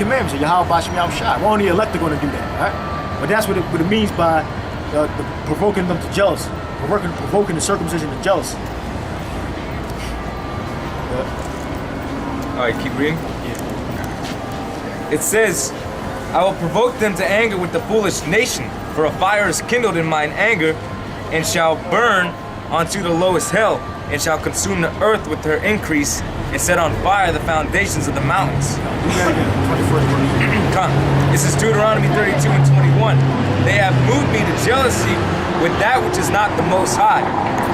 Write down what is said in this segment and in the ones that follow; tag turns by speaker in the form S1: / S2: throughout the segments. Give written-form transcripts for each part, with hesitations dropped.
S1: commandments of Yahweh B'Shem Yahweh Shai. Well, only the elect are going to do that, right? But that's what it means by the provoking them to jealousy, provoking the circumcision to jealousy.
S2: All right, keep reading.
S1: Yeah.
S2: It says, I will provoke them to anger with the foolish nation, for a fire is kindled in mine anger, and shall burn unto the lowest hell, and shall consume the earth with her increase, and set on fire the foundations of the mountains. Come. This is Deuteronomy 32 and 21. They have moved me to jealousy with that which is not the Most High.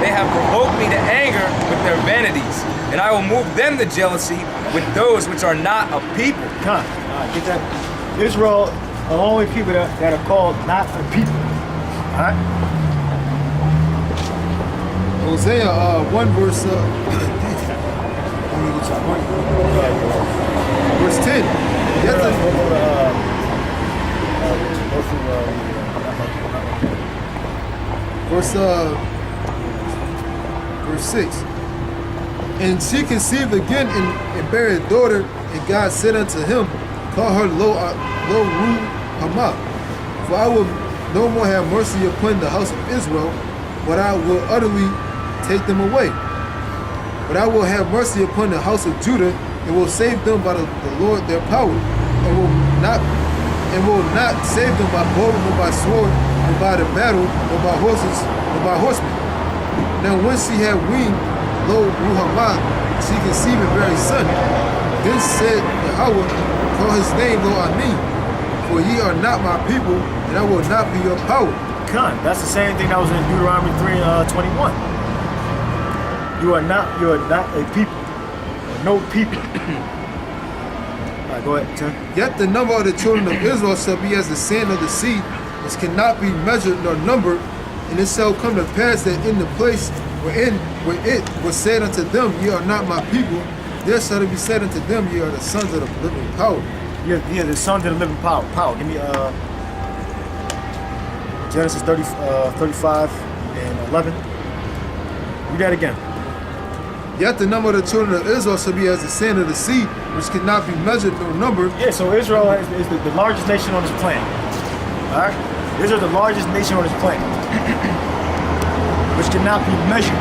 S2: They have provoked me to anger with their vanities, and I will move them to jealousy with those which are not a people.
S1: Come. Get that. Israel are the only people that are called not a people. All right?
S3: Hosea 1 verse verse 10. Verse 6. And she conceived again and bare a daughter, and God said unto him, call her Lo Ruhamah, for I will no more have mercy upon the house of Israel, but I will utterly take them away. But I will have mercy upon the house of Judah, and will save them by the Lord their power, and will not save them by bow, nor by sword, nor by the battle, nor by horses, nor by horsemen. Now when she had weaned Lo Ruhamah, she conceived a very son. Then said Yahweh, call his name Lo Ani, for ye are not my people, and I will not be your power.
S1: That's the same thing that was in Deuteronomy 3:21. You are not a people, no people. All right, go ahead, Tim.
S3: Yet the number of the children of Israel shall be as the sand of the sea, which cannot be measured nor numbered. And it shall come to pass that in the place where it was said unto them, ye are not my people, there shall it be said unto them, ye are the sons of the living power.
S1: Yeah, the sons of the living power. Give me Genesis 35 and 11. Read that again.
S3: Yet the number of the children of Israel shall be as the sand of the sea, which cannot be measured nor numbered.
S1: Yeah, so Israel is the largest nation on this planet. All right? Israel is the largest nation on this planet, which cannot be measured.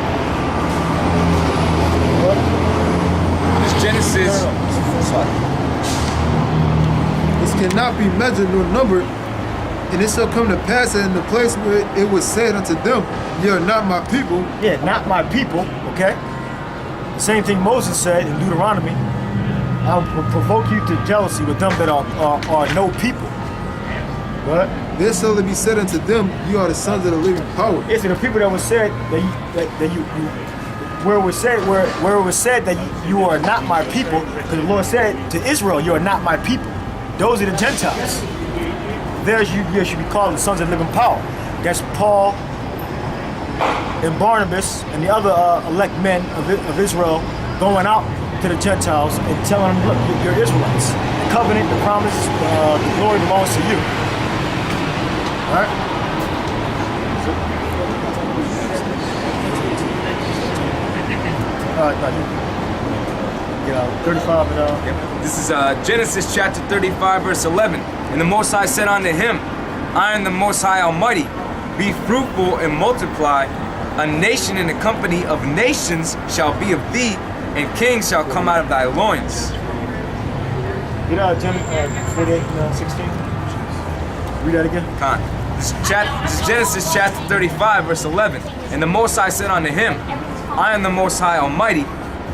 S2: This Genesis.
S3: This cannot be measured nor numbered. And it shall come to pass that in the place where it was said unto them, ye are not my people.
S1: Yeah, not my people, okay? The same thing Moses said in Deuteronomy, I will provoke you to jealousy with them that are no people. What?
S3: There shall it be said unto them, you are the sons of the living power.
S1: It's the people that was said where it was said that you are not my people, because the Lord said to Israel, you are not my people. Those are the Gentiles. There you should be called the sons of the living power. That's Paul and Barnabas and the other elect men of Israel going out to the Gentiles and telling them, look, you're Israelites. The covenant, the promise, the glory belongs to you. All right? Yeah, 35 and
S2: This is Genesis chapter 35, verse 11. And the Most High said unto him, I am the Most High Almighty. Be fruitful and multiply. A nation and a company of nations shall be of thee, and kings shall come out of thy loins.
S1: Get out of Genesis 48 and 16. Read that again.
S2: This is Genesis chapter 35, verse 11. And the Most High said unto him, I am the Most High Almighty.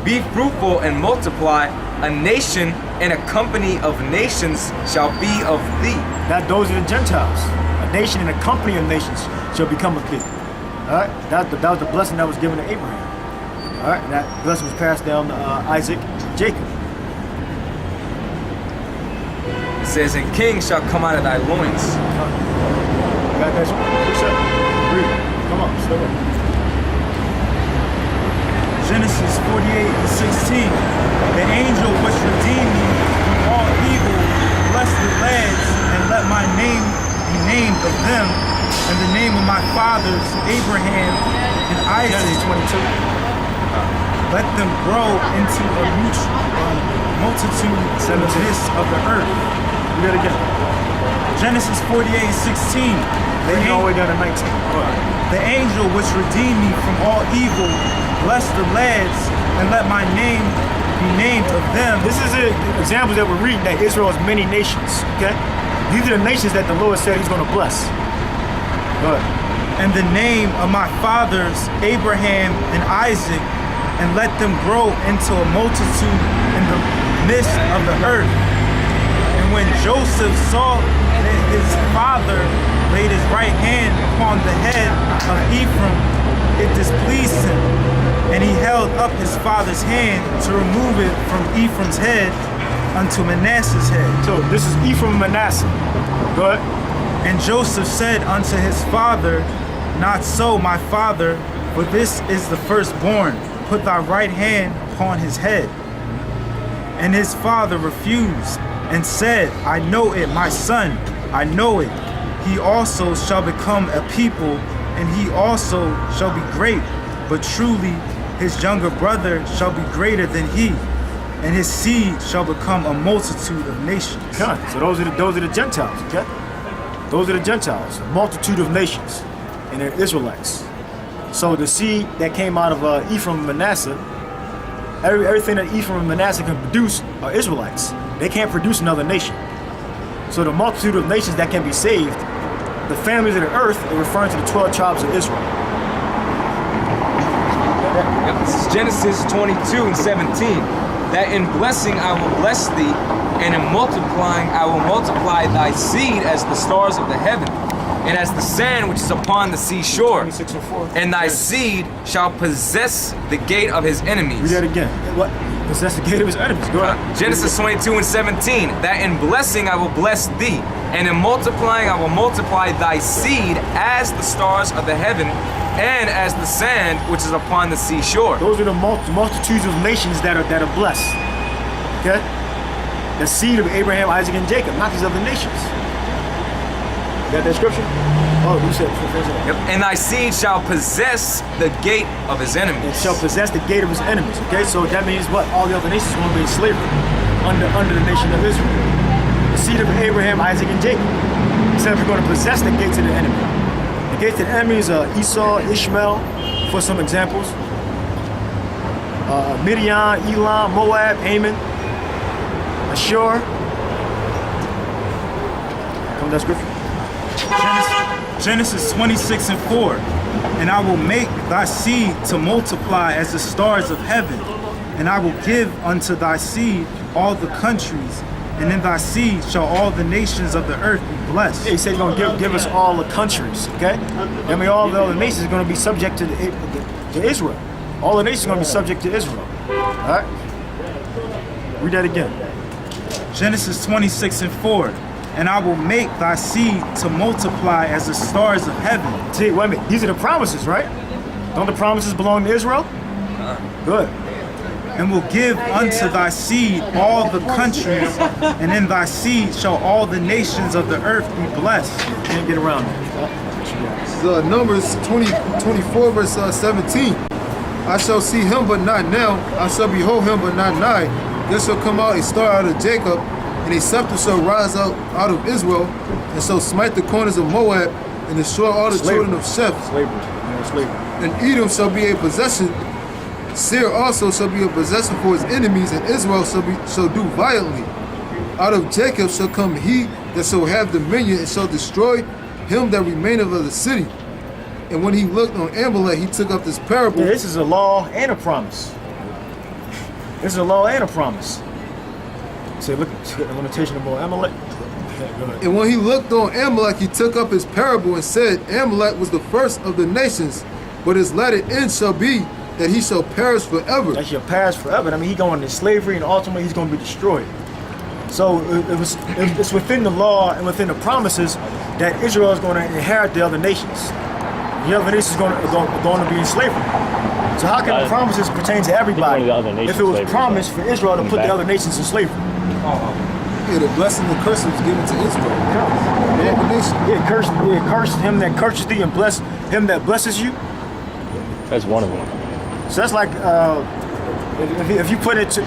S2: Be fruitful and multiply. A nation and a company of nations shall be of thee.
S1: Those are the Gentiles. A nation and a company of nations shall become a people. All right? That was the blessing that was given to Abraham. All right? And that blessing was passed down to Isaac and Jacob.
S2: It says, and kings shall come out of thy loins.
S1: You got that? Read. Come on, stay with me.
S4: Genesis 48 and 16. The angel which redeemed me from all evil, bless the lads, and let my name be named of them, and the name of my fathers, Abraham and Isaac.
S1: Genesis 22.
S4: Let them grow into a mutual multitudes in the midst of the earth.
S1: Read it again.
S4: Genesis 48:16.
S1: Then you all the way down to 19.
S4: The angel which redeemed me from all evil, bless the lads, and let my name be named of them.
S1: This is the examples that we're reading that Israel has many nations. Okay? These are the nations that the Lord said he's going to bless. Go ahead.
S4: And the name of my fathers, Abraham and Isaac, and let them grow into a multitude in the midst of the earth. And when Joseph saw that his father laid his right hand upon the head of Ephraim, it displeased him, and he held up his father's hand to remove it from Ephraim's head unto Manasseh's head.
S1: So this is Ephraim and Manasseh. Go ahead.
S4: And Joseph said unto his father, Not so, my father, for this is the firstborn. Put thy right hand upon his head. And his father refused and said, I know it, my son, I know it. He also shall become a people, and he also shall be great. But truly his younger brother shall be greater than he, and his seed shall become a multitude of nations.
S1: Okay. So those are the Gentiles, okay? Those are the Gentiles, a multitude of nations, and they're Israelites. So the seed that came out of Ephraim and Manasseh, everything that Ephraim and Manasseh can produce are Israelites. They can't produce another nation. So the multitude of nations that can be saved, the families of the earth, are referring to the 12 tribes of Israel.
S2: Yep, this is Genesis 22:17. That in blessing I will bless thee, and in multiplying I will multiply thy seed as the stars of the heaven, and as the sand which is upon the seashore.
S1: 26:4.
S2: And thy seed shall possess the gate of his enemies.
S1: Read that again. What? Possess the gate of his enemies. Go ahead.
S2: Genesis 22:17. That in blessing I will bless thee, and in multiplying I will multiply thy seed as the stars of the heaven, and as the sand which is upon the seashore.
S1: Those are the multitudes of nations that are blessed. Okay? The seed of Abraham, Isaac, and Jacob, not these other nations. You got that scripture? Oh, you said
S2: Yep. And thy seed shall possess the gate of his enemies.
S1: and shall possess the gate of his enemies. Okay, so that means what? All the other nations are going to be in slavery under the nation of Israel. The seed of Abraham, Isaac, and Jacob. He said we're going to possess the gates of the enemy. The gates of the enemies are Esau, Ishmael, for some examples. Midian, Elam, Moab, Ammon, Ashur. Come to that scripture.
S4: Genesis 26:4. And I will make thy seed to multiply as the stars of heaven, and I will give unto thy seed all the countries, and in thy seed shall all the nations of the earth be blessed.
S1: He said he's going to give us all the countries, okay? I mean, all the other nations are going to be subject to Israel. All the nations are going to be subject to Israel. All right? Read that again.
S4: Genesis 26:4. And I will make thy seed to multiply as the stars of heaven.
S1: See, wait a minute. These are the promises, right? Don't the promises belong to Israel? Good.
S4: And will give unto thy seed all the countries, and in thy seed shall all the nations of the earth be blessed.
S1: Can't get around it.
S3: This is Numbers 24, verse 17. I shall see him, but not now. I shall behold him, but not nigh. There shall come out a star out of Jacob, and a scepter shall rise out of Israel, and shall smite the corners of Moab, and destroy all the children of Sheph.
S1: Slavery. Slavery.
S3: And Edom shall be a possession. Seir also shall be a possession for his enemies, and Israel shall do violently. Out of Jacob shall come he that shall have dominion, and shall destroy him that remaineth of the city. And when he looked on Amalek, he took up this parable.
S1: Yeah, this is a law and a promise. This is a law and a promise. Say, look, the limitation of Amalek. Go ahead.
S3: And when he looked on Amalek, he took up his parable and said, Amalek was the first of the nations, but his latter end shall be that he shall perish forever.
S1: That shall perish forever. I mean, he's going into slavery, and ultimately he's going to be destroyed. So it's within the law and within the promises that Israel is going to inherit the other nations. The other nations are going to be in slavery. So how can the promises pertain to everybody if it was promised for Israel to put the other nations in slavery?
S3: Yeah, the blessing and curse was given to Israel.
S1: Yeah, curse him that curses thee and bless him that blesses you.
S5: That's one of them.
S1: So that's like if you put it to